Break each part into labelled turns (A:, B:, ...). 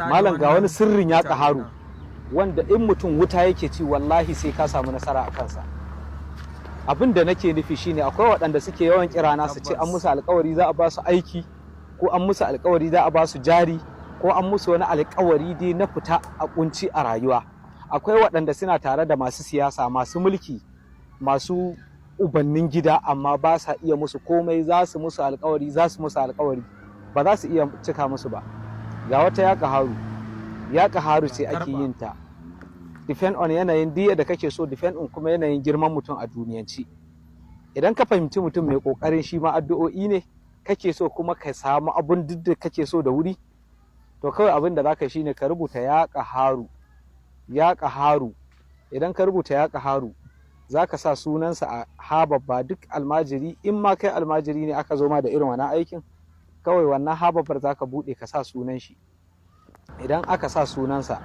A: malam ga wani sirrin ya ƙaharu wanda in mutum wuta yake ci wallahi sai ka samu nasara a kansa. Abin da nake nufi shine akwai waɗanda suke yawan kirana su ce an musu alƙawari za a ba su aiki, ko an musu alƙawari za a ba su jari, ko an musu wani alƙawari dai na fita a kunci a rayuwa. Akwai waɗanda suna tare da masu siyasa, masu mulki, masu ubannin gida, amma ba sa iya musu komai. Za su musu alƙawari, ba za su iya cika musu ba. Ga wata ya ƙaharu ce ake yin ta, depend on yanayin diya da kake so, depend on kuma yanayin girman mutum a duniyanci. Idan ka fahimci mutum mai ƙoƙarin shi ma addu'o'i ne kake so, kuma ka samu abun duk da kake so da wuri, to kawai abin da zaka shine ka rubuta ya ƙaharu. Idan ka rubuta ya ƙaharu zaka sa sunansa a ha babba. Duk almajiri, in ma kai almajiri ne aka zo ma da irin wannan aikin, kawai wannan ha babbar zaka buɗe ka sa sunan shi. Idan aka sa sunansa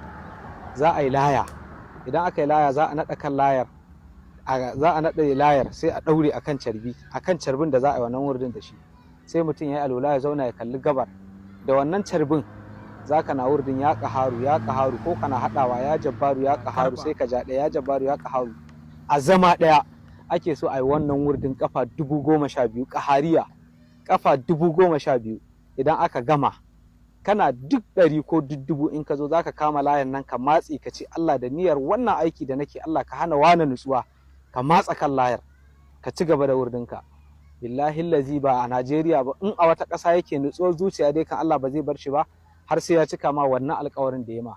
A: za a yi laya. Idan aka yi laya za a naɗa kan layar, sai a ɗaure akan carbin da za a yi wannan wurdin da shi. Sai mutum ya yi alwala ya zauna ya kalli gabar da wannan carbin. Za ka na wurdin ya ƙaharu, ko kana haɗawa ya jabbaru ya ƙaharu, sai ka ja ɗaya ya jabbaru ya ƙaharu. A zama ɗaya ake so a yi wannan wurdin ƙafa 12,000 ƙahariya, ƙafa 12,000. Idan aka gama, kana duk 100 ko duk 1000 in ka zo za ka kama layan nan ka matse ka ce Allah da niyyar wannan aiki da nake, Allah ka hana wani nutsuwa, ka matsa kan layar ka ci gaba da wurdinka. Billahi lazi ba a Najeriya ba, in a wata ƙasa yake nutsuwar zuciya dai kan Allah ba zai bar shi ba har sai ya cika ma wannan alƙawarin da ya ma.